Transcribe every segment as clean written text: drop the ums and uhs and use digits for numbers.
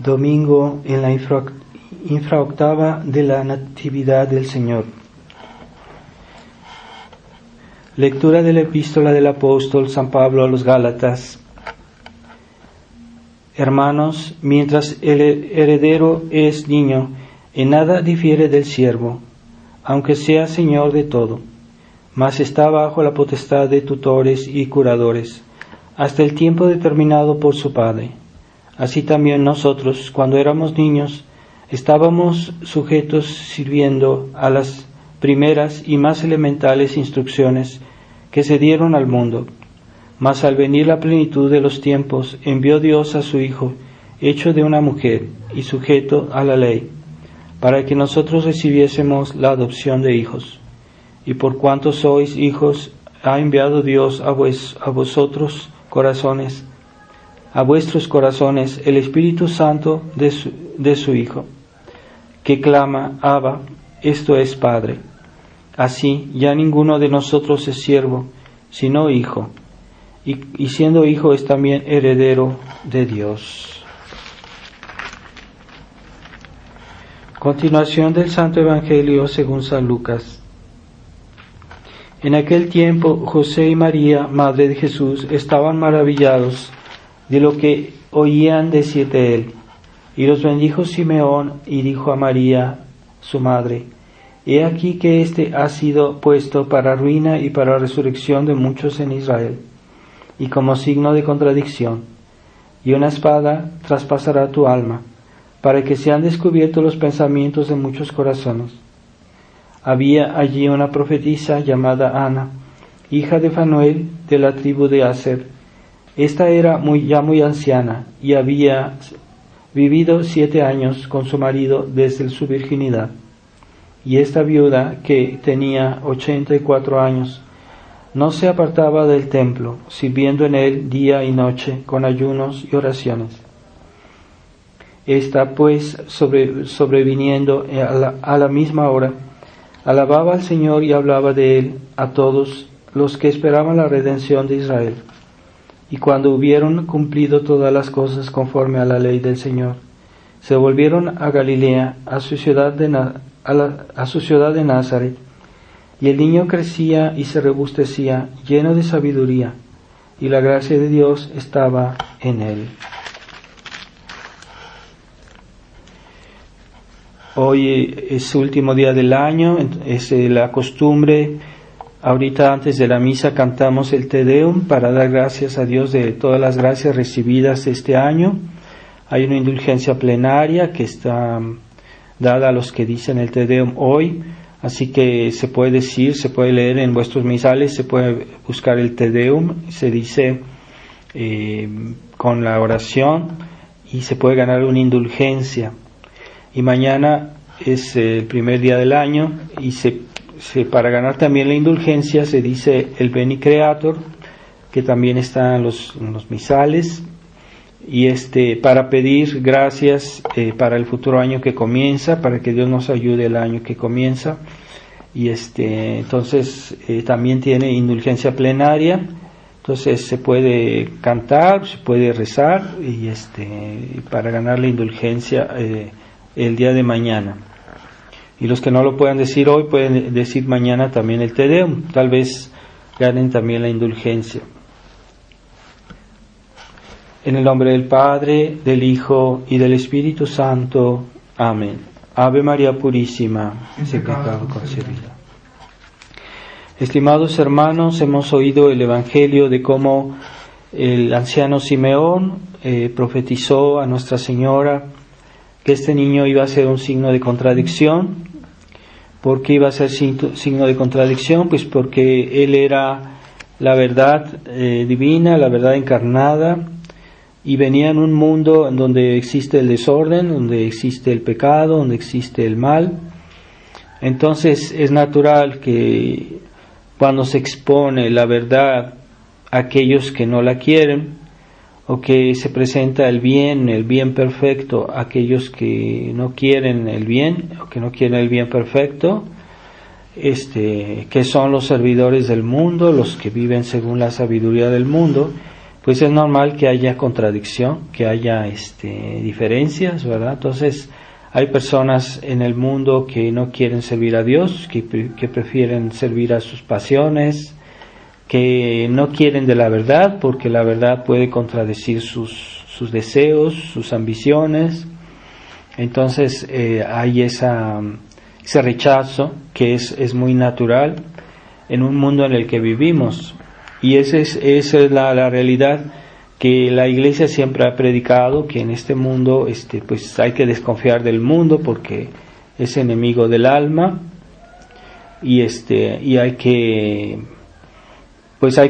Domingo en la infraoctava de la Natividad del Señor. Lectura de la epístola del apóstol San Pablo a los Gálatas. Hermanos, mientras el heredero es niño, en nada difiere del siervo, aunque sea señor de todo, mas está bajo la potestad de tutores y curadores, hasta el tiempo determinado por su Padre. Así también nosotros, cuando éramos niños, estábamos sujetos sirviendo a las primeras y más elementales instrucciones que se dieron al mundo. Mas al venir la plenitud de los tiempos, envió Dios a su Hijo, hecho de una mujer y sujeto a la ley, para que nosotros recibiésemos la adopción de hijos. Y por cuanto sois hijos, ha enviado Dios a vuestros corazones el Espíritu Santo de su Hijo, que clama, Abba, esto es Padre. Así ya ninguno de nosotros es siervo, sino hijo, y siendo hijo es también heredero de Dios. Continuación del Santo Evangelio según San Lucas. En aquel tiempo José y María, madre de Jesús, estaban maravillados de lo que oían decir de él. Y los bendijo Simeón y dijo a María, su madre, he aquí que éste ha sido puesto para ruina y para resurrección de muchos en Israel, y como signo de contradicción, y una espada traspasará tu alma, para que sean descubiertos los pensamientos de muchos corazones. Había allí una profetisa llamada Ana, hija de Fanuel, de la tribu de Aser. Esta era ya muy anciana, y había vivido 7 años con su marido desde su virginidad. Y esta viuda, que tenía 84 años, no se apartaba del templo, sirviendo en él día y noche, con ayunos y oraciones. Esta, pues, sobreviniendo a la misma hora, alababa al Señor y hablaba de él a todos los que esperaban la redención de Israel. Y cuando hubieron cumplido todas las cosas conforme a la ley del Señor, se volvieron a Galilea, a su ciudad de Nazaret. Y el niño crecía y se robustecía, lleno de sabiduría, y la gracia de Dios estaba en él. Hoy es el último día del año, es la costumbre. Ahorita antes de la misa cantamos el Te Deum para dar gracias a Dios de todas las gracias recibidas este año. Hay una indulgencia plenaria que está dada a los que dicen el Te Deum hoy, así que se puede decir, se puede leer en vuestros misales, se puede buscar el Te Deum, se dice con la oración y se puede ganar una indulgencia. Y mañana es el primer día del año y para ganar también la indulgencia se dice el Beni Creator, que también está en los misales, y para pedir gracias para el futuro año que comienza, para que Dios nos ayude el año que comienza. Y entonces también tiene indulgencia plenaria, entonces se puede cantar, se puede rezar y para ganar la indulgencia el día de mañana. Y los que no lo puedan decir hoy, pueden decir mañana también el Te Deum. Tal vez ganen también la indulgencia. En el nombre del Padre, del Hijo y del Espíritu Santo. Amén. Ave María Purísima, sin pecado concebida. Estimados hermanos, hemos oído el Evangelio de cómo el anciano Simeón profetizó a Nuestra Señora que este niño iba a ser un signo de contradicción. ¿Por qué iba a ser signo de contradicción? Pues porque él era la verdad divina, la verdad encarnada, y venía en un mundo en donde existe el desorden, donde existe el pecado, donde existe el mal. Entonces es natural que cuando se expone la verdad a aquellos que no la quieren, o que se presenta el bien perfecto a aquellos que no quieren el bien, o que no quieren el bien perfecto, que son los servidores del mundo, los que viven según la sabiduría del mundo, pues es normal que haya contradicción, que haya diferencias, ¿verdad? Entonces, hay personas en el mundo que no quieren servir a Dios, que prefieren servir a sus pasiones, que no quieren de la verdad, porque la verdad puede contradecir sus deseos, sus ambiciones. Entonces, hay ese rechazo que es muy natural en un mundo en el que vivimos. Y esa es la realidad que la Iglesia siempre ha predicado, que en este mundo pues hay que desconfiar del mundo porque es enemigo del alma, y hay que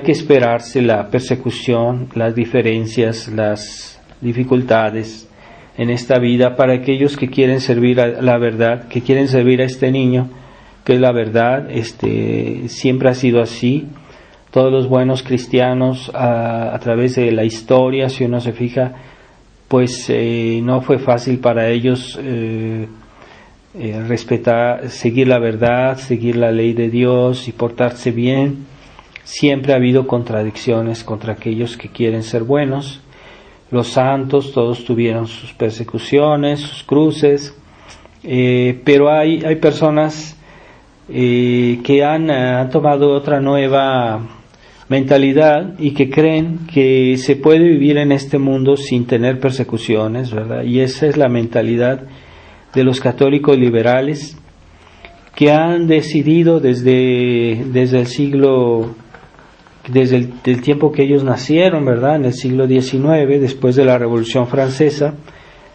esperarse la persecución, las diferencias, las dificultades en esta vida para aquellos que quieren servir a la verdad, que quieren servir a este niño, que es la verdad. Siempre ha sido así. Todos los buenos cristianos a través de la historia, si uno se fija, pues no fue fácil para ellos respetar, seguir la verdad, seguir la ley de Dios y portarse bien. Siempre ha habido contradicciones contra aquellos que quieren ser buenos. Los santos todos tuvieron sus persecuciones, sus cruces, pero hay personas que han tomado otra nueva mentalidad y que creen que se puede vivir en este mundo sin tener persecuciones, ¿verdad? Y esa es la mentalidad de los católicos liberales, que han decidido desde el siglo, desde el tiempo que ellos nacieron, ¿verdad? En el siglo XIX, después de la Revolución Francesa,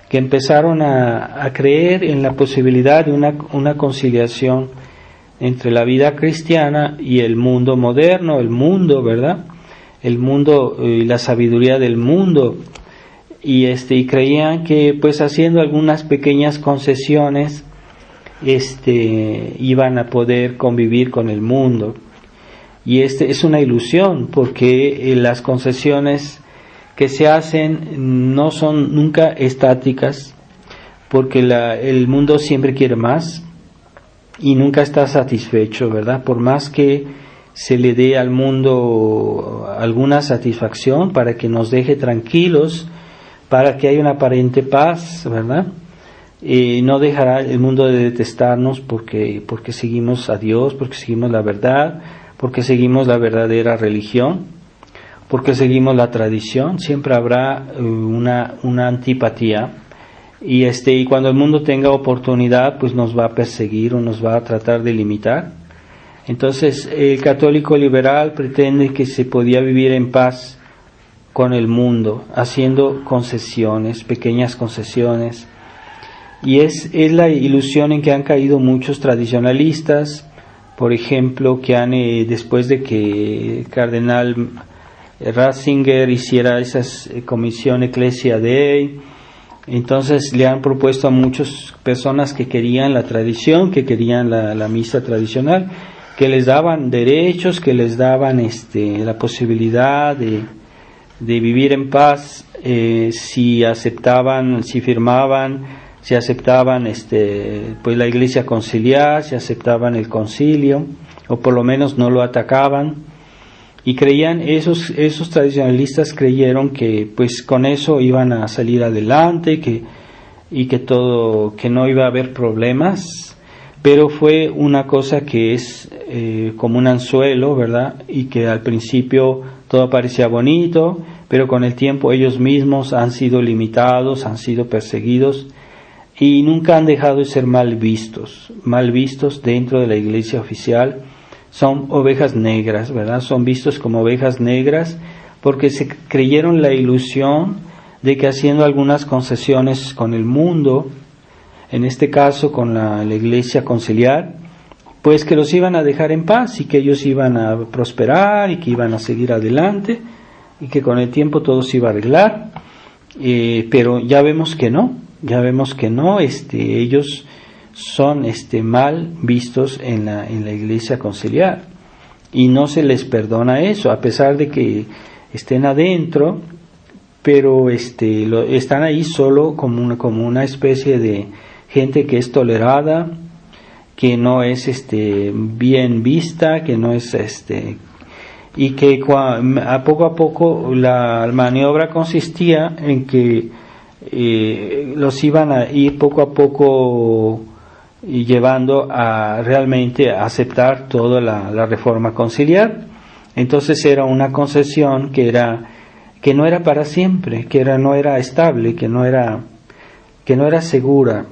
que empezaron a creer en la posibilidad de una conciliación entre la vida cristiana y el mundo moderno, el mundo, ¿verdad? El mundo y la sabiduría del mundo, y creían que pues haciendo algunas pequeñas concesiones iban a poder convivir con el mundo. Y es una ilusión, porque las concesiones que se hacen no son nunca estáticas, porque el mundo siempre quiere más y nunca está satisfecho, ¿verdad? Por más que se le dé al mundo alguna satisfacción para que nos deje tranquilos, para que haya una aparente paz, ¿verdad? No dejará el mundo de detestarnos porque seguimos a Dios, porque seguimos la verdad, porque seguimos la verdadera religión, porque seguimos la tradición. Siempre habrá una antipatía. Y cuando el mundo tenga oportunidad, pues nos va a perseguir o nos va a tratar de limitar. Entonces, el católico liberal pretende que se podía vivir en paz con el mundo, haciendo concesiones, pequeñas concesiones. Y es la ilusión en que han caído muchos tradicionalistas, por ejemplo, que después de que el cardenal Ratzinger hiciera esa comisión Ecclesia Dei, entonces le han propuesto a muchas personas que querían la tradición, que querían la misa tradicional, que les daban derechos, que les daban la posibilidad de vivir en paz si aceptaban, si firmaban, si aceptaban pues la Iglesia conciliar, si aceptaban el concilio, o por lo menos no lo atacaban. Y creían, esos tradicionalistas creyeron que pues con eso iban a salir adelante, que no iba a haber problemas, pero fue una cosa que es como un anzuelo, ¿verdad? Y que al principio todo parecía bonito, pero con el tiempo ellos mismos han sido limitados, han sido perseguidos y nunca han dejado de ser mal vistos dentro de la Iglesia oficial. Son ovejas negras, ¿verdad? Son vistos como ovejas negras porque se creyeron la ilusión de que haciendo algunas concesiones con el mundo, en este caso con la Iglesia conciliar, pues que los iban a dejar en paz y que ellos iban a prosperar y que iban a seguir adelante y que con el tiempo todo se iba a arreglar. Pero ya vemos que no, ellos son mal vistos en la Iglesia conciliar y no se les perdona eso, a pesar de que estén adentro, pero están ahí solo como una especie de gente que es tolerada, que no es bien vista, que no es y que a poco la maniobra consistía en que los iban a ir poco a poco y llevando a realmente a aceptar toda la reforma conciliar. Entonces era una concesión que no era para siempre, no era estable, que no era segura,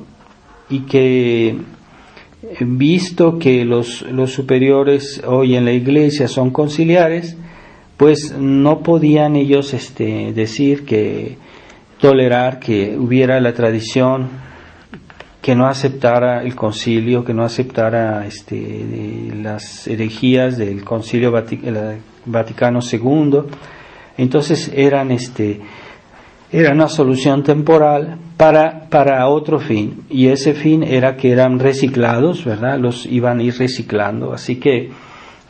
y que visto que los superiores hoy en la iglesia son conciliares, pues no podían ellos decir tolerar que hubiera la tradición que no aceptara el concilio, que no aceptara las herejías del Concilio Vaticano II. Entonces era una solución temporal para otro fin, y ese fin era que eran reciclados, ¿verdad? Los iban a ir reciclando, así que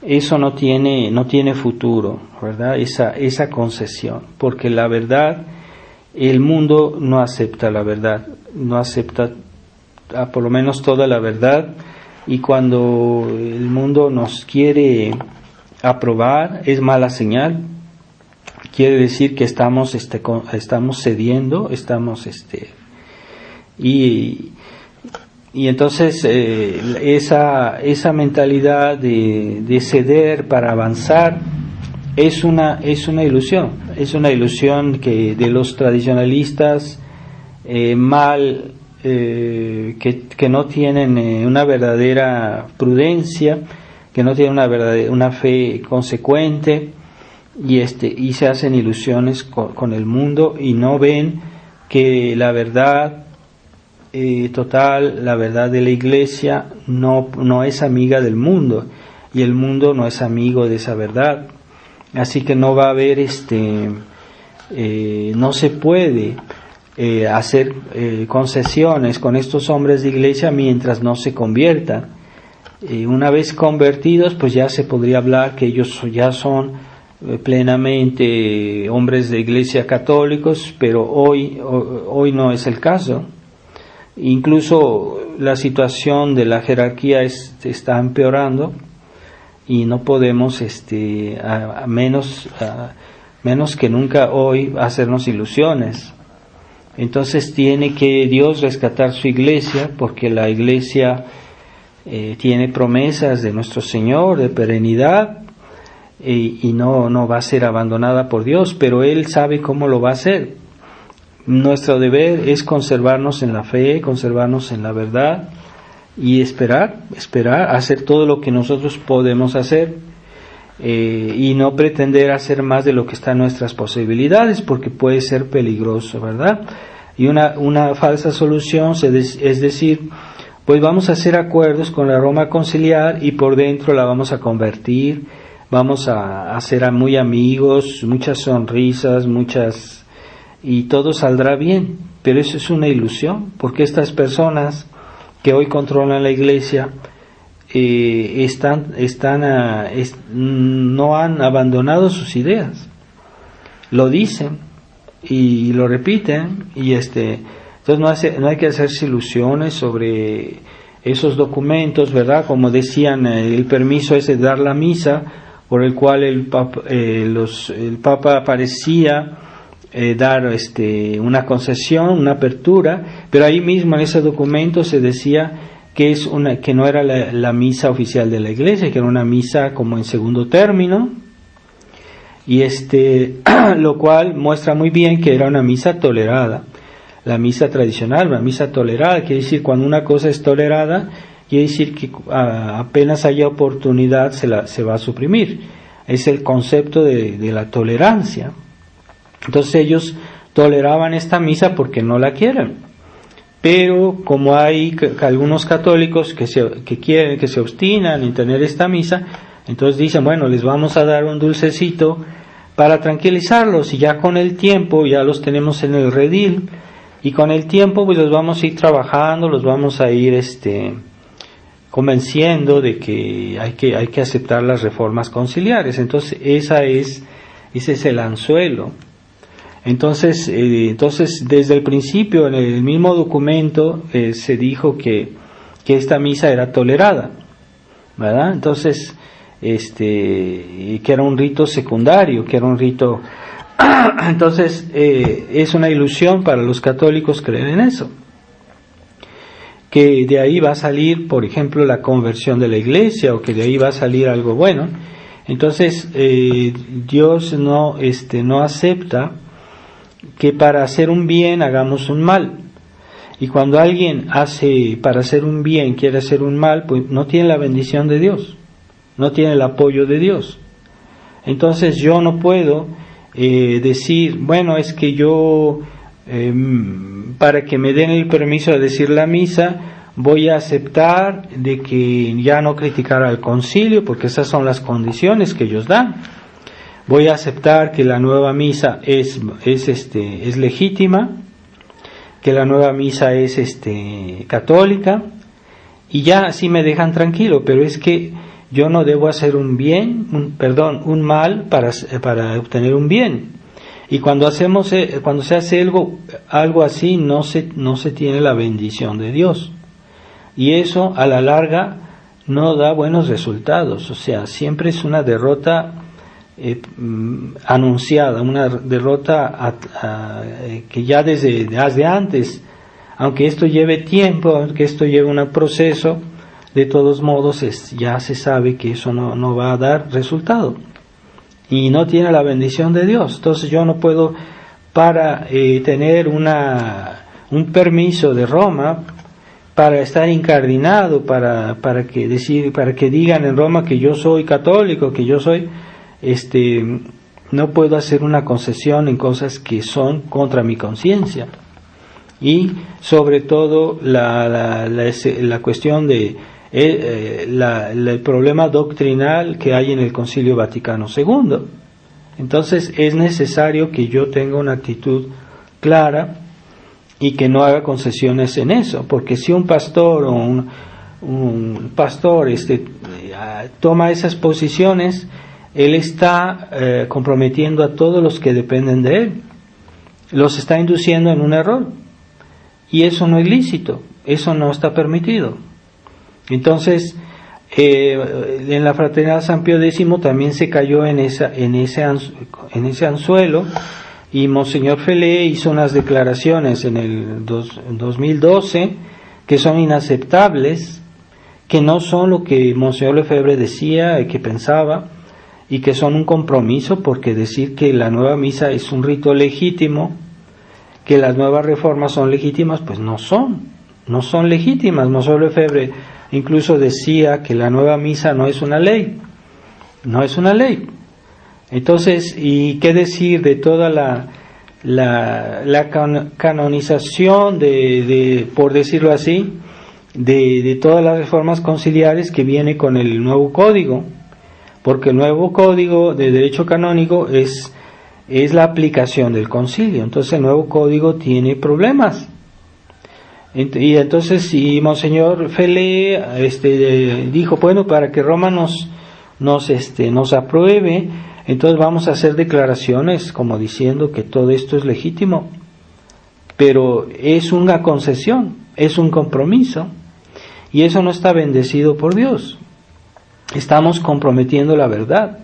eso no tiene futuro, ¿verdad? Esa concesión, porque la verdad, el mundo no acepta la verdad, no acepta por lo menos toda la verdad, y cuando el mundo nos quiere aprobar es mala señal. Quiere decir que estamos cediendo, y entonces esa mentalidad de ceder para avanzar es una ilusión que de los tradicionalistas que no tienen una verdadera prudencia, que no tienen una fe consecuente, y se hacen ilusiones con el mundo y no ven que la verdad total, la verdad de la iglesia no es amiga del mundo, y el mundo no es amigo de esa verdad. Así que no va a haber no se puede hacer concesiones con estos hombres de iglesia mientras no se conviertan. Una vez convertidos, pues ya se podría hablar que ellos ya son plenamente hombres de iglesia católicos, pero hoy no es el caso. Incluso la situación de la jerarquía está empeorando, y no podemos menos que nunca hoy hacernos ilusiones. Entonces tiene que Dios rescatar su iglesia, porque la iglesia tiene promesas de nuestro Señor de perenidad, y no va a ser abandonada por Dios, pero Él sabe cómo lo va a hacer. Nuestro deber es conservarnos en la fe, conservarnos en la verdad, y esperar, hacer todo lo que nosotros podemos hacer, y no pretender hacer más de lo que está en nuestras posibilidades, porque puede ser peligroso, ¿verdad? Y una falsa solución es decir, pues vamos a hacer acuerdos con la Roma conciliar y por dentro la vamos a convertir, vamos a hacer muy amigos, muchas sonrisas, y todo saldrá bien. Pero eso es una ilusión, porque estas personas que hoy controlan la iglesia no han abandonado sus ideas, lo dicen y lo repiten, y entonces no hay que hacerse ilusiones sobre esos documentos, ¿verdad? Como decían, el permiso ese de dar la misa, por el cual el Papa parecía dar una concesión, una apertura, pero ahí mismo en ese documento se decía que no era la misa oficial de la iglesia, que era una misa como en segundo término, y lo cual muestra muy bien que era una misa tolerada, la misa tradicional, una misa tolerada. Quiere decir, cuando una cosa es tolerada, quiere decir que apenas haya oportunidad se va a suprimir. Es el concepto de la tolerancia. Entonces ellos toleraban esta misa porque no la quieren. Pero como hay algunos católicos que se obstinan en tener esta misa, entonces dicen, bueno, les vamos a dar un dulcecito para tranquilizarlos, y ya con el tiempo ya los tenemos en el redil, y con el tiempo pues los vamos a ir trabajando, los vamos a ir convenciendo de que hay que aceptar las reformas conciliares. Entonces ese es el anzuelo. Entonces desde el principio, en el mismo documento, se dijo que esta misa era tolerada, ¿verdad? Entonces que era un rito secundario, que era un rito. Entonces es una ilusión para los católicos creer en eso, que de ahí va a salir, por ejemplo, la conversión de la iglesia, o que de ahí va a salir algo bueno. Entonces Dios no acepta que para hacer un bien hagamos un mal. Y cuando alguien hace para hacer un bien, quiere hacer un mal, pues no tiene la bendición de Dios, no tiene el apoyo de Dios. Entonces yo no puedo decir, bueno, es que yo para que me den el permiso de decir la misa, voy a aceptar de que ya no criticar al concilio, porque esas son las condiciones que ellos dan. Voy a aceptar que la nueva misa es legítima, que la nueva misa es católica, y ya así me dejan tranquilo. Pero es que yo no debo hacer un mal para obtener un bien. Y cuando se hace algo así, no se tiene la bendición de Dios. Y eso a la larga no da buenos resultados. O sea, siempre es una derrota anunciada, una derrota que ya desde antes, aunque esto lleve tiempo, aunque esto lleve un proceso, de todos modos ya se sabe que eso no va a dar resultado y no tiene la bendición de Dios. Entonces yo no puedo, para tener un permiso de Roma, para estar incardinado, para que digan en Roma que yo soy católico, que yo soy no puedo hacer una concesión en cosas que son contra mi conciencia. Y sobre todo la cuestión de el problema doctrinal que hay en el Concilio Vaticano II. Entonces es necesario que yo tenga una actitud clara y que no haga concesiones en eso, porque si un pastor o un pastor toma esas posiciones, él está comprometiendo a todos los que dependen de él, los está induciendo en un error, y eso no es lícito, eso no está permitido. Entonces en la Fraternidad San Pío X también se cayó en ese anzuelo, y Monseñor Felé hizo unas declaraciones en el 2012 que son inaceptables, que no son lo que Monseñor Lefebvre decía y que pensaba, y que son un compromiso, porque decir que la nueva misa es un rito legítimo, que las nuevas reformas son legítimas, pues no son legítimas. Monseñor Lefebvre incluso decía que la nueva misa no es una ley. Entonces, ¿y qué decir de toda la canonización por decirlo así, de todas las reformas conciliares que viene con el nuevo código? Porque el nuevo código de derecho canónico es la aplicación del concilio. Entonces el nuevo código tiene problemas. Y entonces, si Monseñor Felé dijo, bueno, para que Roma nos apruebe, entonces vamos a hacer declaraciones como diciendo que todo esto es legítimo. Pero es una concesión, es un compromiso, y eso no está bendecido por Dios. Estamos comprometiendo la verdad.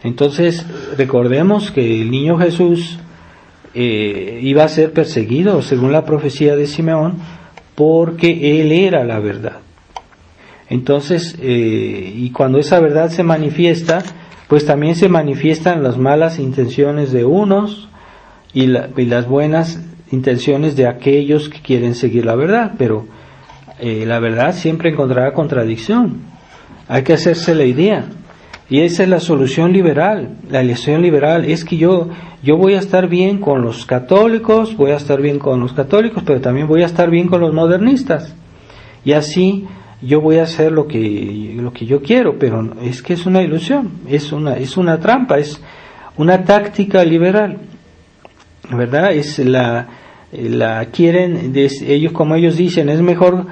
Entonces recordemos que el niño Jesús iba a ser perseguido según la profecía de Simeón, porque él era la verdad. Entonces y cuando esa verdad se manifiesta, pues también se manifiestan las malas intenciones de unos y las buenas intenciones de aquellos que quieren seguir la verdad. Pero la verdad siempre encontrará contradicción. Hay que hacerse la idea, y esa es la solución liberal. La elección liberal es que yo voy a estar bien con los católicos, pero también voy a estar bien con los modernistas, y así yo voy a hacer lo que yo quiero. Pero es que es una ilusión, es una trampa, es una táctica liberal, ¿verdad? Quieren, ellos, como ellos dicen, es mejor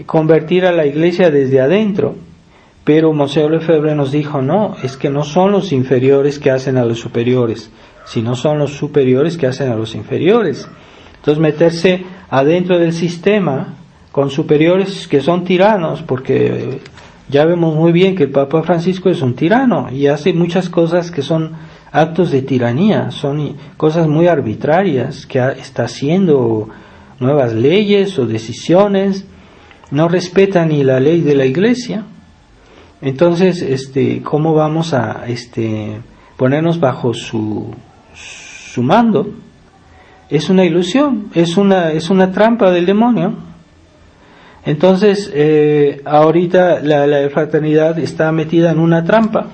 convertir a la iglesia desde adentro. Pero Monseñor Lefebvre nos dijo, no, es que no son los inferiores que hacen a los superiores, sino son los superiores que hacen a los inferiores. Entonces meterse adentro del sistema con superiores que son tiranos, porque ya vemos muy bien que el Papa Francisco es un tirano y hace muchas cosas que son actos de tiranía, son cosas muy arbitrarias que está haciendo, nuevas leyes o decisiones, no respeta ni la ley de la Iglesia. Entonces, ¿cómo vamos a ponernos bajo su mando? Es una ilusión, es una trampa del demonio. Entonces, ahorita la fraternidad está metida en una trampa,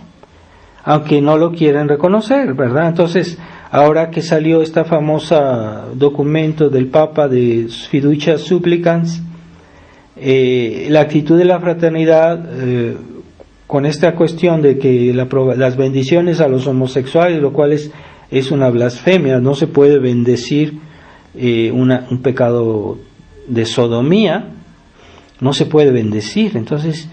aunque no lo quieren reconocer, ¿verdad? Entonces, ahora que salió esta famosa documento del Papa de Fiducia Supplicans, la actitud de la fraternidad, con esta cuestión de que las bendiciones a los homosexuales, lo cual es una blasfemia, no se puede bendecir un pecado de sodomía, no se puede bendecir. Entonces,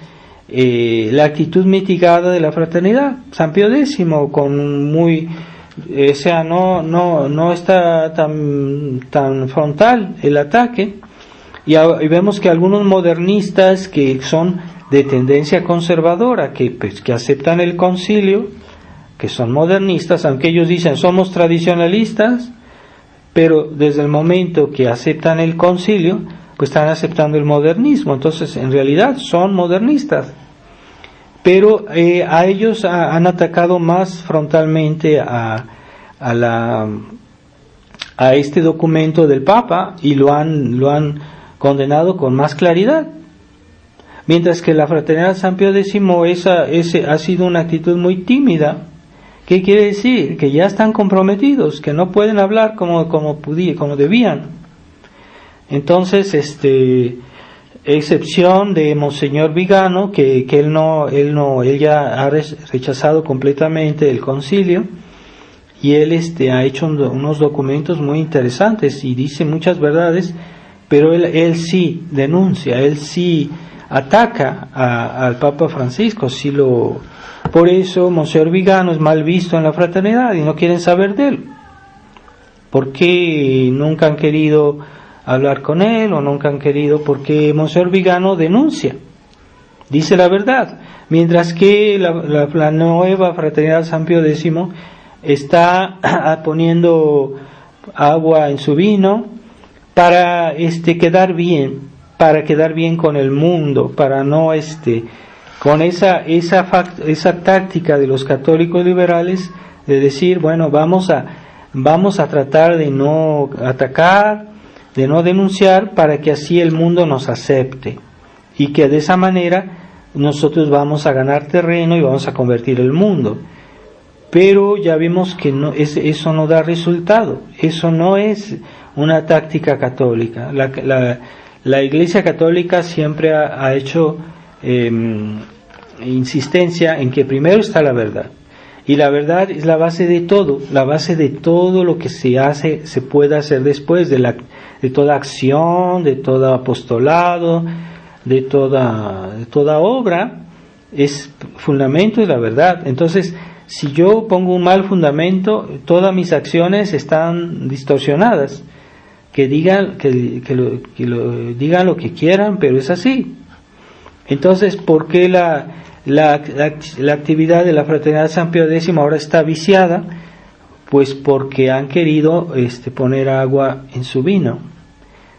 la actitud mitigada de la fraternidad, San Pío X, no está tan frontal el ataque, y vemos que algunos modernistas que son de tendencia conservadora, que aceptan el concilio, que son modernistas, aunque ellos dicen somos tradicionalistas, pero desde el momento que aceptan el concilio, pues están aceptando el modernismo. Entonces, en realidad son modernistas, pero a ellos han atacado más frontalmente a este documento del Papa, y lo han condenado con más claridad. Mientras que la fraternidad San Pío X ha sido una actitud muy tímida. ¿Qué quiere decir? Que ya están comprometidos, que no pueden hablar como debían. Entonces, excepción de Monseñor Vigano, que él ya ha rechazado completamente el concilio, y él ha hecho unos documentos muy interesantes y dice muchas verdades, pero él sí denuncia, él sí ataca al Papa Francisco, por eso Monseñor Vigano es mal visto en la fraternidad y no quieren saber de él. ¿Por qué nunca han querido hablar con él o nunca han querido? Porque Monseñor Vigano denuncia, dice la verdad, mientras que la nueva fraternidad San Pío X está poniendo agua en su vino para quedar bien con el mundo, para no con esa táctica de los católicos liberales de decir, bueno, vamos a tratar de no atacar, de no denunciar, para que así el mundo nos acepte, y que de esa manera nosotros vamos a ganar terreno y vamos a convertir el mundo. Pero ya vimos que eso no da resultado, eso no es una táctica católica. La Iglesia Católica siempre ha hecho insistencia en que primero está la verdad, y la verdad es la base de todo lo que se puede hacer después, de toda acción, de todo apostolado, de toda obra, es fundamento de la verdad. Entonces, si yo pongo un mal fundamento, todas mis acciones están distorsionadas. Que digan digan lo que quieran, pero es así. Entonces, ¿por qué la actividad de la fraternidad San Pío X ahora está viciada? Pues porque han querido poner agua en su vino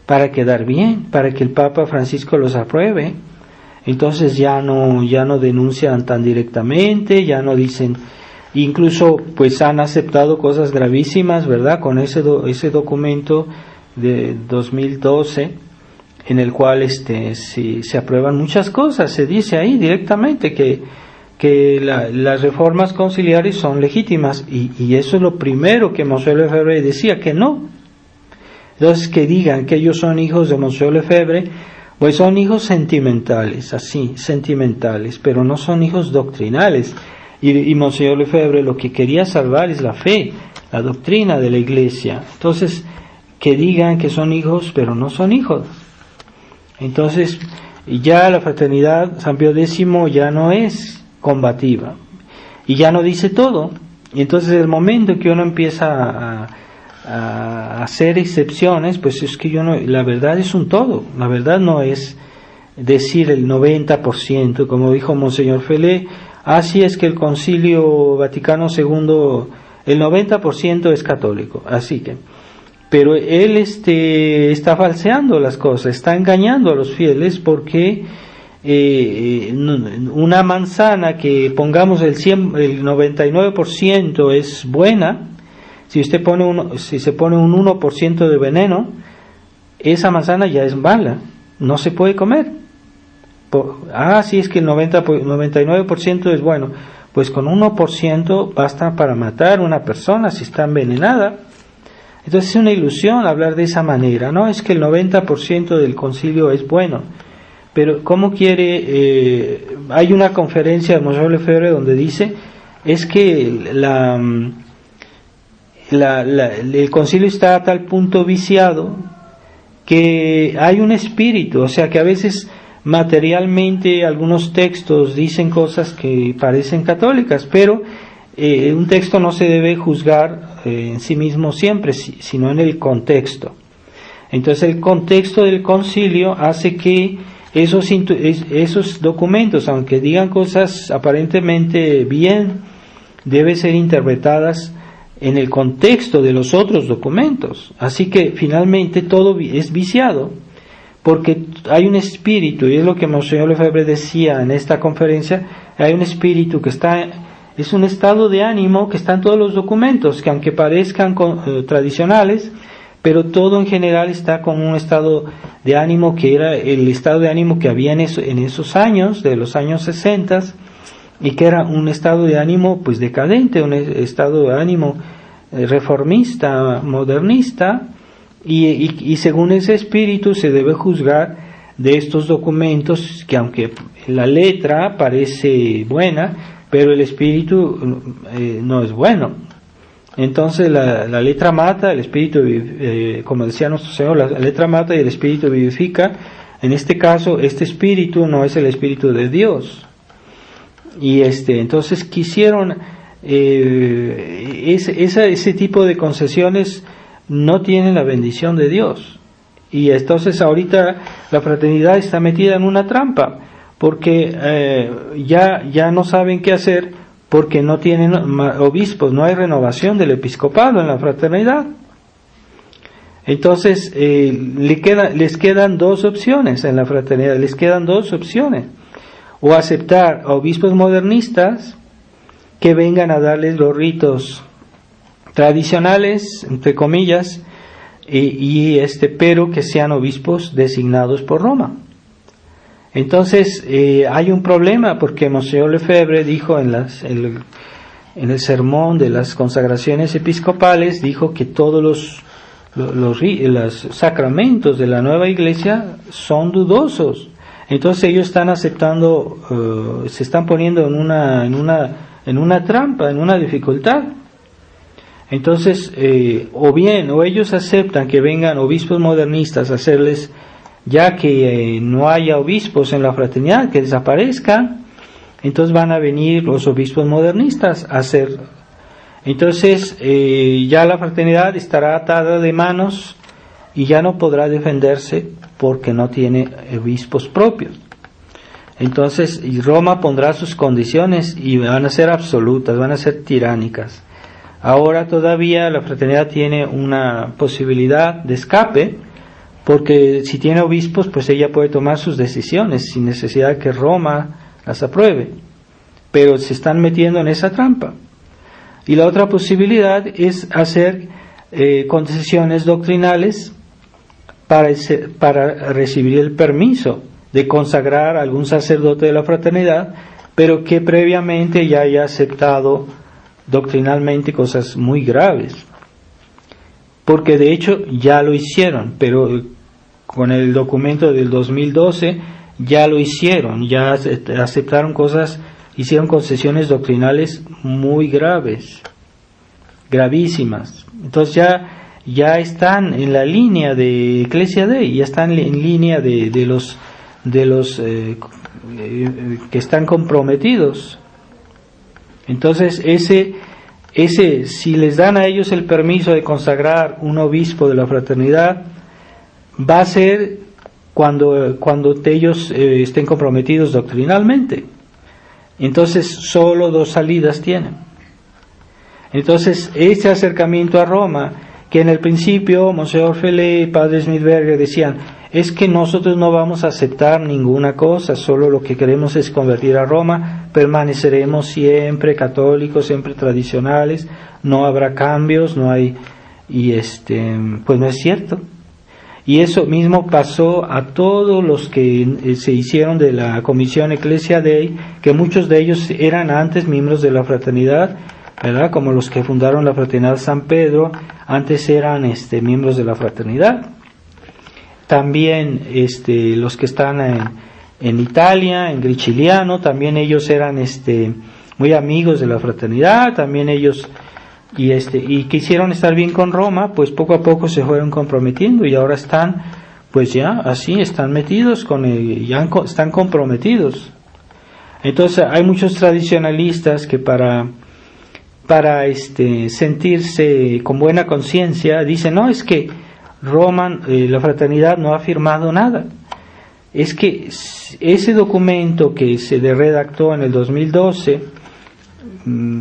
para quedar bien, para que el Papa Francisco los apruebe. Entonces ya no denuncian tan directamente, ya no dicen, incluso pues han aceptado cosas gravísimas, ¿verdad? Con ese documento de 2012, en el cual se aprueban muchas cosas. Se dice ahí directamente que las reformas conciliares son legítimas, y eso es lo primero que Monsieur Lefebvre decía, que no. Entonces, que digan que ellos son hijos de Monsieur Lefebvre, pues son hijos sentimentales, pero no son hijos doctrinales. Y Monseñor Lefebvre lo que quería salvar es la fe, la doctrina de la Iglesia. Entonces, que digan que son hijos, pero no son hijos. Entonces, ya la fraternidad San Pío X ya no es combativa, y ya no dice todo. Y entonces, el momento que uno empieza a hacer excepciones, pues es que la verdad es un todo. La verdad no es decir el 90%, como dijo Monseñor Felé. Así es que el Concilio Vaticano II, el 90% es católico, así que, pero él está falseando las cosas, está engañando a los fieles, porque una manzana que pongamos el 99% es buena. Si se pone un 1% de veneno, esa manzana ya es mala, no se puede comer. Sí, es que el 99% es bueno. Pues con 1% basta para matar a una persona si está envenenada. Entonces es una ilusión hablar de esa manera, ¿no? Es que el 90% del concilio es bueno. Pero ¿cómo quiere? Hay una conferencia de Monseñor Lefebvre donde dice, es que el concilio está a tal punto viciado que hay un espíritu, o sea que a veces materialmente algunos textos dicen cosas que parecen católicas, pero un texto no se debe juzgar en sí mismo siempre, sino en el contexto. Entonces el contexto del concilio hace que esos documentos, aunque digan cosas aparentemente bien, deben ser interpretadas en el contexto de los otros documentos. Así que finalmente todo es viciado, porque hay un espíritu, y es lo que Monseñor Lefebvre decía en esta conferencia, hay un espíritu que es un estado de ánimo que está en todos los documentos, que aunque parezcan tradicionales, pero todo en general está con un estado de ánimo que era el estado de ánimo que había en esos años, de los años 60, y que era un estado de ánimo pues decadente, un estado de ánimo reformista, modernista, y según ese espíritu se debe juzgar de estos documentos que, aunque la letra parece buena, pero el espíritu no es bueno. Entonces la letra mata, el espíritu, como decía nuestro Señor, la letra mata y el espíritu vivifica. En este caso, este espíritu no es el espíritu de Dios. Y entonces quisieron ese tipo de concesiones no tienen la bendición de Dios. Y entonces ahorita la fraternidad está metida en una trampa, porque ya no saben qué hacer, porque no tienen obispos, no hay renovación del episcopado en la fraternidad. Entonces les quedan dos opciones en la fraternidad, o aceptar a obispos modernistas que vengan a darles los tradicionales, entre comillas, pero que sean obispos designados por Roma. Entonces hay un problema, porque Monseñor Lefebvre dijo en el sermón de las consagraciones episcopales, dijo que todos los sacramentos de la nueva iglesia son dudosos. Entonces ellos están aceptando, se están poniendo en una trampa, en una dificultad. Entonces, o ellos aceptan que vengan obispos modernistas a hacerles, ya que no haya obispos en la fraternidad, que desaparezcan, entonces van a venir los obispos modernistas a hacer. Entonces, ya la fraternidad estará atada de manos y ya no podrá defenderse porque no tiene obispos propios. Entonces, Roma pondrá sus condiciones y van a ser absolutas, van a ser tiránicas. Ahora todavía la fraternidad tiene una posibilidad de escape, porque si tiene obispos, pues ella puede tomar sus decisiones sin necesidad de que Roma las apruebe, pero se están metiendo en esa trampa. Y la otra posibilidad es hacer concesiones doctrinales para recibir el permiso de consagrar a algún sacerdote de la fraternidad, pero que previamente ya haya aceptado doctrinalmente cosas muy graves, porque de hecho ya lo hicieron, pero con el documento del 2012 ya lo hicieron, ya aceptaron cosas, hicieron concesiones doctrinales muy gravísimas. Entonces ya están en la línea de Ecclesia Dei, ya están en línea de los que están comprometidos. Entonces si les dan a ellos el permiso de consagrar un obispo de la fraternidad, va a ser cuando ellos estén comprometidos doctrinalmente. Entonces solo dos salidas tienen. Entonces este acercamiento a Roma, que en el principio Monseñor Felé y Padre Smithberger decían, es que nosotros no vamos a aceptar ninguna cosa, solo lo que queremos es convertir a Roma, permaneceremos siempre católicos, siempre tradicionales, no habrá cambios, no hay, pues no es cierto. Y eso mismo pasó a todos los que se hicieron de la Comisión Ecclesia Dei, que muchos de ellos eran antes miembros de la fraternidad, ¿verdad? Como los que fundaron la Fraternidad San Pedro, antes eran miembros de la fraternidad. También los que están en Italia, en Griciliano, también ellos eran muy amigos de la fraternidad, también ellos y quisieron estar bien con Roma, pues poco a poco se fueron comprometiendo y ahora están, pues ya así, están metidos están comprometidos. Entonces hay muchos tradicionalistas que para sentirse con buena conciencia dicen, no, es que Roma, la fraternidad no ha firmado nada. Es que ese documento que se redactó en el 2012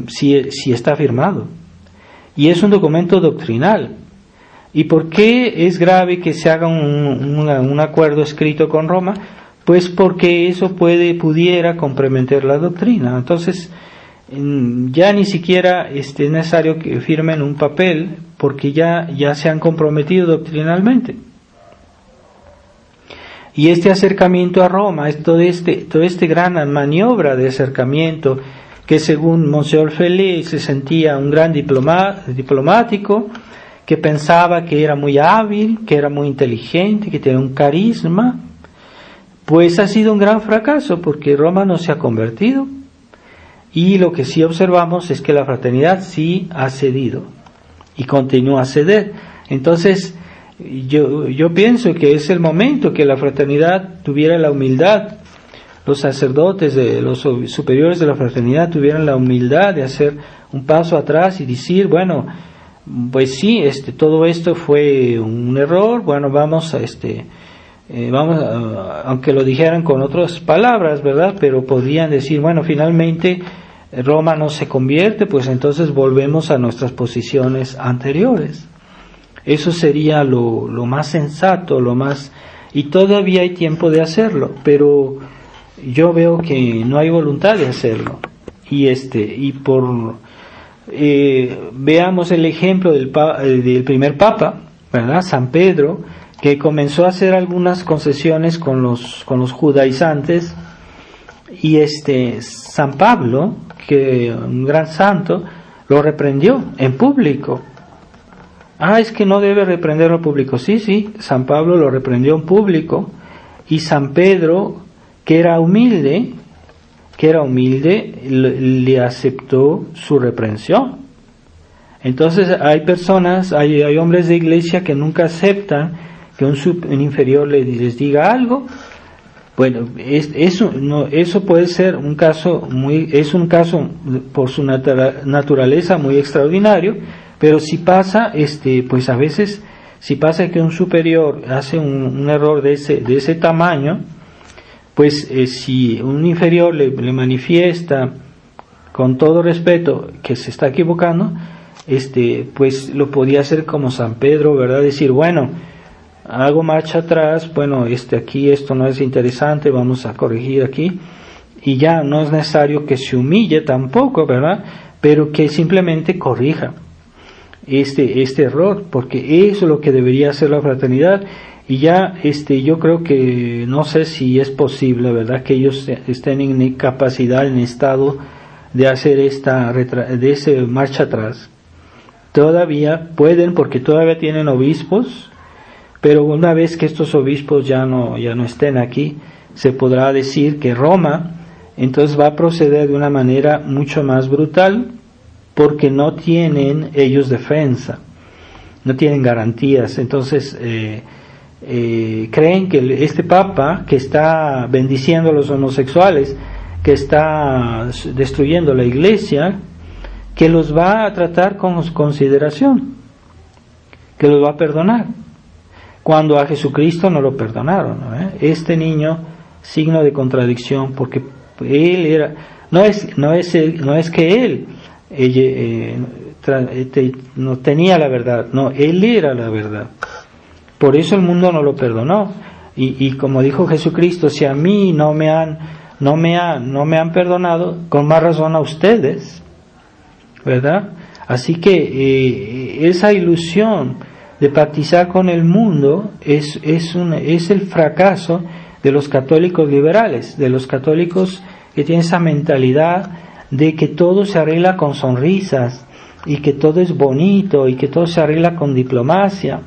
sí está firmado. Y es un documento doctrinal. ¿Y por qué es grave que se haga un acuerdo escrito con Roma? Pues porque eso pudiera comprometer la doctrina. Entonces, ya ni siquiera es necesario que firmen un papel, porque ya se han comprometido doctrinalmente. Y este acercamiento a Roma, todo este gran maniobra de acercamiento, que según Monseñor Felé se sentía un gran diplomático, que pensaba que era muy hábil, que era muy inteligente, que tenía un carisma, pues ha sido un gran fracaso, porque Roma no se ha convertido. Y lo que sí observamos es que la fraternidad sí ha cedido y continúa a ceder. Entonces, yo pienso que es el momento que la fraternidad tuviera la humildad, los sacerdotes, los superiores de la fraternidad tuvieran la humildad de hacer un paso atrás y decir, bueno, pues sí, todo esto fue un error, bueno, vamos, aunque lo dijeran con otras palabras, ¿verdad? Pero podrían decir, bueno, finalmente Roma no se convierte, pues entonces volvemos a nuestras posiciones anteriores. Eso sería lo más sensato, y todavía hay tiempo de hacerlo, pero yo veo que no hay voluntad de hacerlo. Veamos el ejemplo del primer papa, ¿verdad? San Pedro, que comenzó a hacer algunas concesiones con los judaizantes, y San Pablo, que un gran santo, lo reprendió en público. Es que no debe reprenderlo en público. Sí, San Pablo lo reprendió en público, y San Pedro, que era humilde, le aceptó su reprensión. Entonces hay personas, hay hombres de iglesia que nunca aceptan que un inferior les diga algo. Bueno, eso puede ser un caso por su naturaleza muy extraordinario, pero si pasa, pues a veces, si pasa que un superior hace un error de ese tamaño, pues si un inferior le manifiesta con todo respeto que se está equivocando, pues lo podía hacer como San Pedro, ¿verdad? Decir, bueno, hago marcha atrás, bueno, aquí esto no es interesante, vamos a corregir aquí, y ya no es necesario que se humille tampoco, ¿verdad? Pero que simplemente corrija este error, porque eso es lo que debería hacer la fraternidad. Y ya yo creo que no sé si es posible, ¿verdad?, que ellos estén en capacidad, en estado de hacer ese marcha atrás. Todavía pueden, porque todavía tienen obispos, pero una vez que estos obispos ya no estén aquí, se podrá decir que Roma entonces va a proceder de una manera mucho más brutal, porque no tienen ellos defensa, no tienen garantías. Entonces creen que este Papa, que está bendiciendo a los homosexuales, que está destruyendo la Iglesia, que los va a tratar con consideración, que los va a perdonar, cuando a Jesucristo no lo perdonaron, ¿no? este niño signo de contradicción, porque él era, no es que él no tenía la verdad, no, él era la verdad. Por eso el mundo no lo perdonó. Y como dijo Jesucristo, si a mí no me han perdonado, con más razón a ustedes, ¿verdad? Así que esa ilusión de pactizar con el mundo es el fracaso de los católicos liberales, de los católicos que tienen esa mentalidad de que todo se arregla con sonrisas y que todo es bonito y que todo se arregla con diplomacia.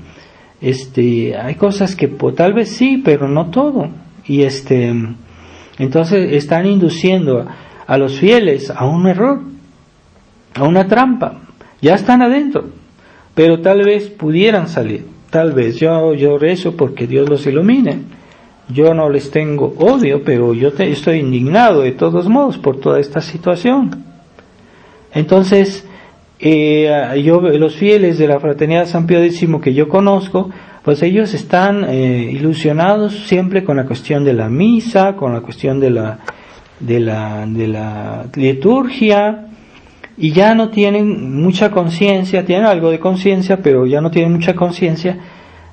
Hay cosas que tal vez sí, pero no todo. Y entonces están induciendo a los fieles a un error, a una trampa. Ya están adentro, pero tal vez pudieran salir. Tal vez yo rezo porque Dios los ilumine. Yo no les tengo odio, pero estoy indignado de todos modos por toda esta situación. Entonces, los fieles de la Fraternidad de San Pío X que yo conozco, pues ellos están ilusionados siempre con la cuestión de la misa, con la cuestión de la liturgia, y ya no tienen mucha conciencia, tienen algo de conciencia, pero ya no tienen mucha conciencia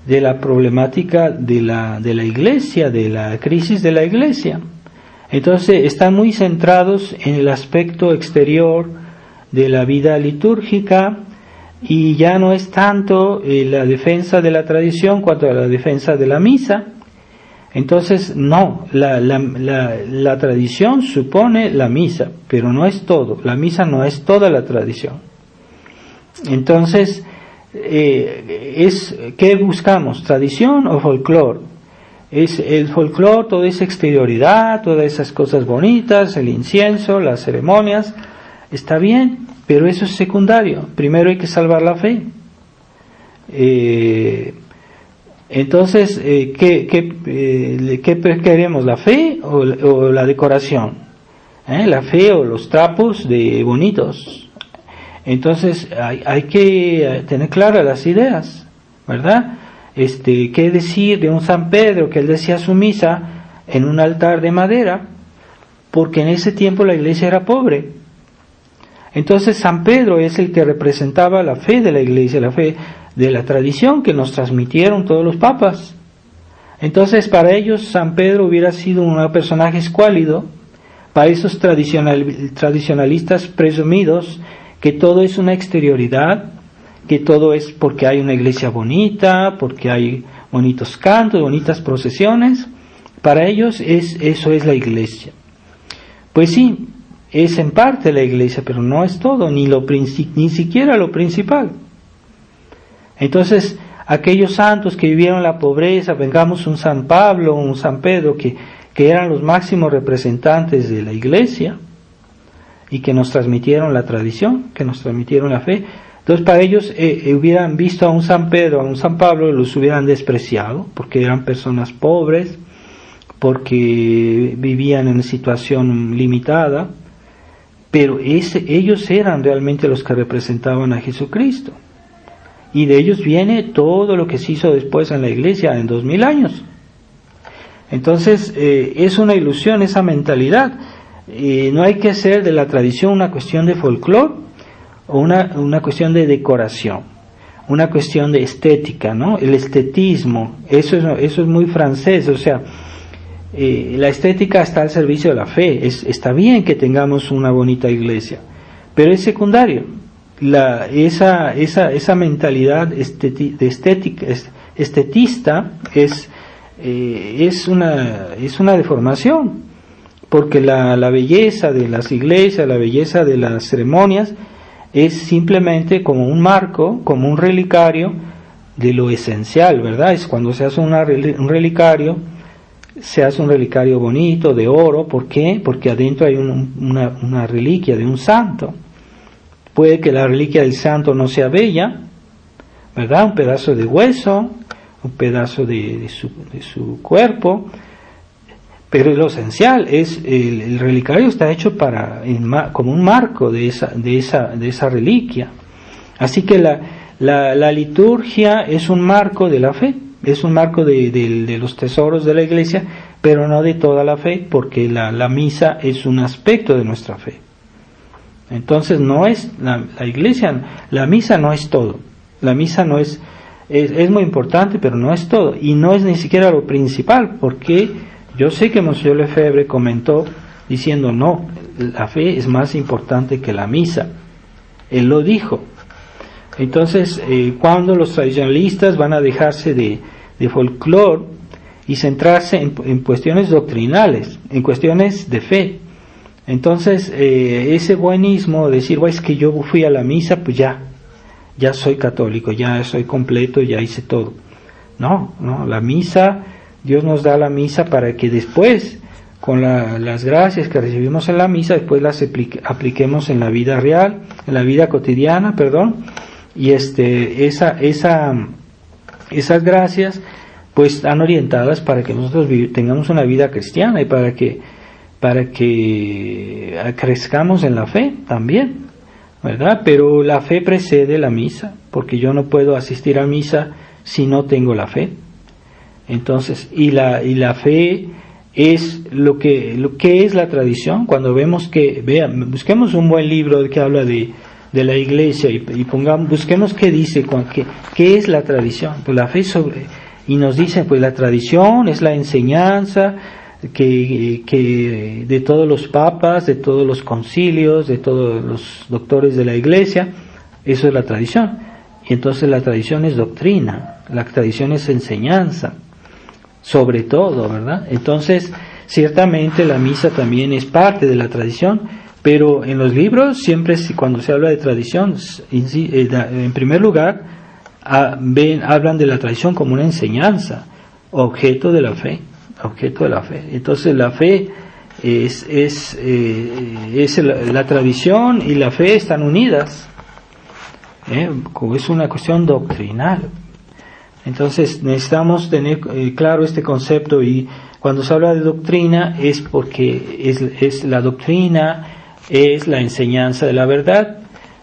de la problemática de la iglesia, de la crisis de la iglesia. Entonces están muy centrados en el aspecto exterior de la vida litúrgica, y ya no es tanto la defensa de la tradición cuanto la defensa de la misa. Entonces no, la tradición supone la misa, pero no es todo. La misa no es toda la tradición. Entonces, ¿qué buscamos? ¿Tradición o folclore? Es el folclore, toda esa exterioridad, todas esas cosas bonitas, el incienso, las ceremonias, está bien, pero eso es secundario. Primero hay que salvar la fe. Entonces, ¿qué queremos? ¿La fe o la decoración? La fe o los trapos de bonitos. Entonces hay que tener claras las ideas, ¿verdad? ¿Qué decir de un San Pedro que él decía su misa en un altar de madera? Porque en ese tiempo la iglesia era pobre. Entonces San Pedro es el que representaba la fe de la iglesia, la fe de la tradición que nos transmitieron todos los papas. Entonces para ellos San Pedro hubiera sido un personaje escuálido, para esos tradicionalistas presumidos, que todo es una exterioridad, que todo es porque hay una iglesia bonita, porque hay bonitos cantos, bonitas procesiones. Para ellos eso es la iglesia. Pues sí, es en parte la iglesia, pero no es todo, ni siquiera lo principal. Entonces, aquellos santos que vivieron la pobreza, vengamos un San Pablo, un San Pedro, que eran los máximos representantes de la iglesia, y que nos transmitieron la tradición, que nos transmitieron la fe. Entonces para ellos hubieran visto a un San Pedro, a un San Pablo, y los hubieran despreciado, porque eran personas pobres, porque vivían en situación limitada, pero ellos eran realmente los que representaban a Jesucristo, y de ellos viene todo lo que se hizo después en la iglesia en 2000 años. Entonces es una ilusión esa mentalidad. No hay que hacer de la tradición una cuestión de folclore o una cuestión de decoración, una cuestión de estética, ¿no? El estetismo, eso es muy francés, o sea, la estética está al servicio de la fe. Está bien que tengamos una bonita iglesia, pero es secundario. Esa mentalidad estetista es una deformación, porque la belleza de las iglesias, la belleza de las ceremonias es simplemente como un marco, como un relicario de lo esencial, ¿verdad? Es cuando se hace un relicario, se hace un relicario bonito, de oro. ¿Por qué? Porque adentro hay una reliquia de un santo. Puede que la reliquia del santo no sea bella, ¿verdad? Un pedazo de hueso, un pedazo de su cuerpo, pero lo esencial es el relicario está hecho como un marco de esa reliquia. Así que la liturgia es un marco de la fe, es un marco de los tesoros de la iglesia, pero no de toda la fe, porque la misa es un aspecto de nuestra fe. Entonces no es la iglesia, la misa no es todo. La misa no es muy importante, pero no es todo, y no es ni siquiera lo principal, porque yo sé que Monseñor Lefebvre comentó diciendo no, la fe es más importante que la misa. Él lo dijo. Entonces, cuando los tradicionalistas van a dejarse de folclore y centrarse en cuestiones doctrinales, en cuestiones de fe, entonces ese buenismo, decir, es que yo fui a la misa, pues ya soy católico, ya soy completo, ya hice todo. No, la misa, Dios nos da la misa para que después, con las gracias que recibimos en la misa, después las apliquemos en la vida real, en la vida cotidiana, y esas gracias pues están orientadas para que nosotros tengamos una vida cristiana y para que crezcamos en la fe también, ¿verdad? Pero la fe precede la misa, porque yo no puedo asistir a misa si no tengo la fe. Entonces, y la fe es lo que es la tradición. Cuando vemos busquemos un buen libro que habla de la iglesia y busquemos qué dice, qué es la tradición. Pues la fe y nos dice, pues la tradición es la enseñanza que de todos los papas, de todos los concilios, de todos los doctores de la iglesia. Eso es la tradición. Y entonces la tradición es doctrina, la tradición es enseñanza, sobre todo, ¿verdad? Entonces, ciertamente la misa también es parte de la tradición, pero en los libros siempre, cuando se habla de tradición, en primer lugar hablan de la tradición como una enseñanza, objeto de la fe. Entonces la fe es la tradición y la fe están unidas, es una cuestión doctrinal. Entonces necesitamos tener claro este concepto, y cuando se habla de doctrina es porque es la doctrina, es la enseñanza de la verdad.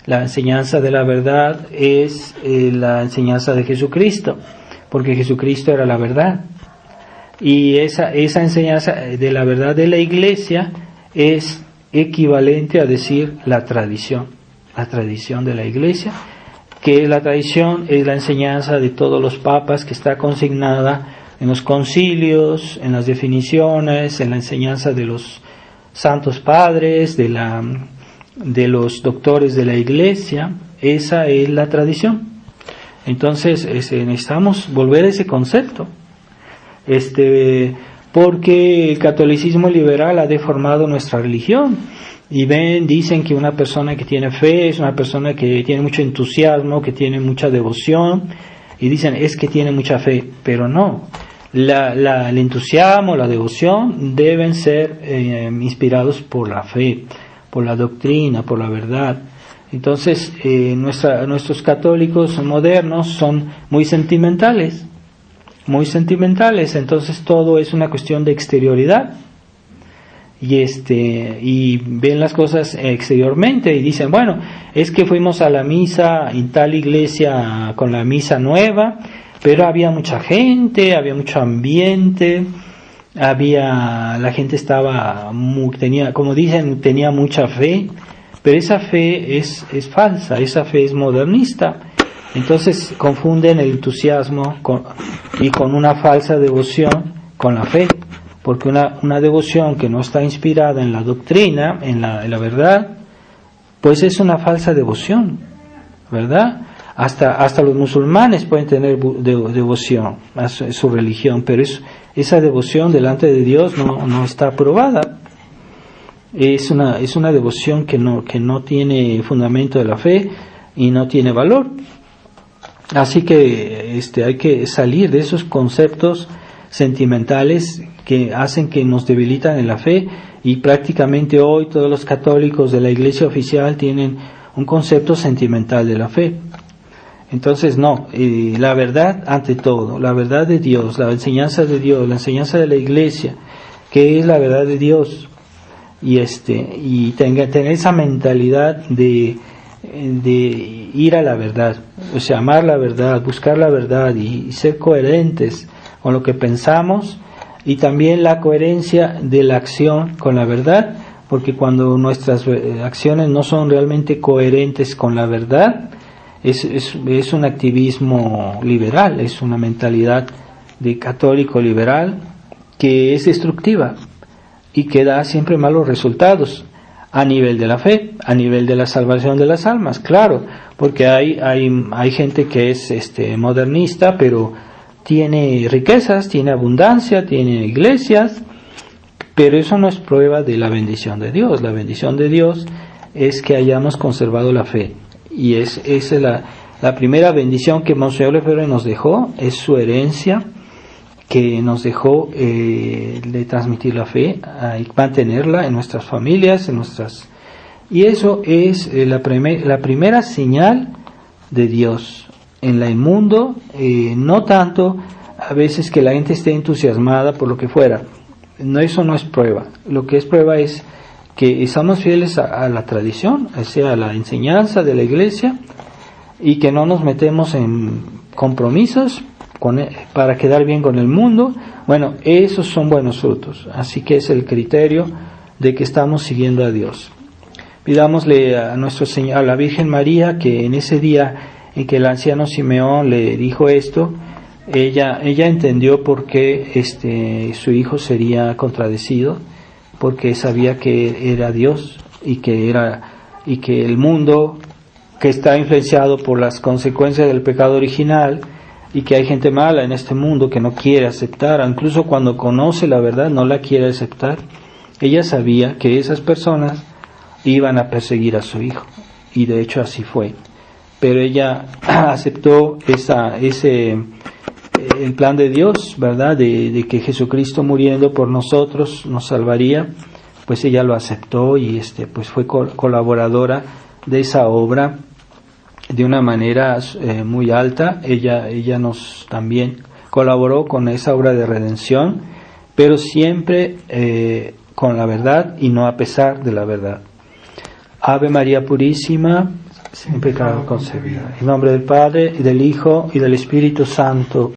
La enseñanza de la verdad es la enseñanza de Jesucristo, porque Jesucristo era la verdad. Y esa enseñanza de la verdad de la iglesia es equivalente a decir la tradición de la iglesia, que la tradición es la enseñanza de todos los papas, que está consignada en los concilios, en las definiciones, en la enseñanza de los santos padres, de los doctores de la iglesia. Esa es la tradición. Entonces necesitamos volver a ese concepto, porque el catolicismo liberal ha deformado nuestra religión, y dicen que una persona que tiene fe es una persona que tiene mucho entusiasmo, que tiene mucha devoción, y dicen es que tiene mucha fe, pero no. El entusiasmo, la devoción deben ser inspirados por la fe, por la doctrina, por la verdad. Entonces nuestros católicos modernos son muy sentimentales, entonces todo es una cuestión de exterioridad, y ven las cosas exteriormente y dicen, bueno, es que fuimos a la misa en tal iglesia con la misa nueva, pero había mucha gente, había mucho ambiente, la gente tenía mucha fe, pero esa fe es falsa, esa fe es modernista. Entonces confunden el entusiasmo con una falsa devoción con la fe, porque una devoción que no está inspirada en la doctrina, en la verdad, pues es una falsa devoción, ¿verdad? Hasta los musulmanes pueden tener devoción a su religión, pero esa devoción delante de Dios no está aprobada. Es una devoción que no tiene fundamento de la fe y no tiene valor. Así que hay que salir de esos conceptos sentimentales que hacen que nos debilitan en la fe, y prácticamente hoy todos los católicos de la iglesia oficial tienen un concepto sentimental de la fe. Entonces la verdad ante todo, la verdad de Dios, la enseñanza de Dios, la enseñanza de la iglesia, que es la verdad de Dios, y tener esa mentalidad de de ir a la verdad, o sea, amar la verdad, buscar la verdad y ser coherentes con lo que pensamos, y también la coherencia de la acción con la verdad, porque cuando nuestras acciones no son realmente coherentes con la verdad, es un activismo liberal, es una mentalidad de católico liberal que es destructiva y que da siempre malos resultados a nivel de la fe, a nivel de la salvación de las almas, claro, porque hay gente que es modernista, pero tiene riquezas, tiene abundancia, tiene iglesias, pero eso no es prueba de la bendición de Dios. La bendición de Dios es que hayamos conservado la fe, y esa es la primera bendición que Monseñor Lefebvre nos dejó, es su herencia que nos dejó de transmitir la fe y mantenerla en nuestras familias, y eso es la primera señal de Dios en el mundo, no tanto a veces que la gente esté entusiasmada por lo que fuera, no, eso no es prueba. Lo que es prueba es que estamos fieles a la tradición, o sea, a la enseñanza de la Iglesia, y que no nos metemos en compromisos para quedar bien con el mundo. Bueno, esos son buenos frutos, así que es el criterio de que estamos siguiendo a Dios. Pidámosle a nuestro Señor, a la Virgen María, que en ese día en que el anciano Simeón le dijo esto, ella entendió por qué su hijo sería contradecido, porque sabía que era Dios y que el mundo, que está influenciado por las consecuencias del pecado original, y que hay gente mala en este mundo que no quiere aceptar, incluso cuando conoce la verdad no la quiere aceptar. Ella sabía que esas personas iban a perseguir a su hijo, y de hecho así fue, pero ella aceptó el plan de Dios, ¿verdad? De que Jesucristo muriendo por nosotros nos salvaría. Pues ella lo aceptó y pues fue colaboradora de esa obra de una manera muy alta. Ella nos también colaboró con esa obra de redención, pero siempre con la verdad y no a pesar de la verdad. Ave María Purísima, sin pecado concebida. En nombre del Padre, y del Hijo, y del Espíritu Santo.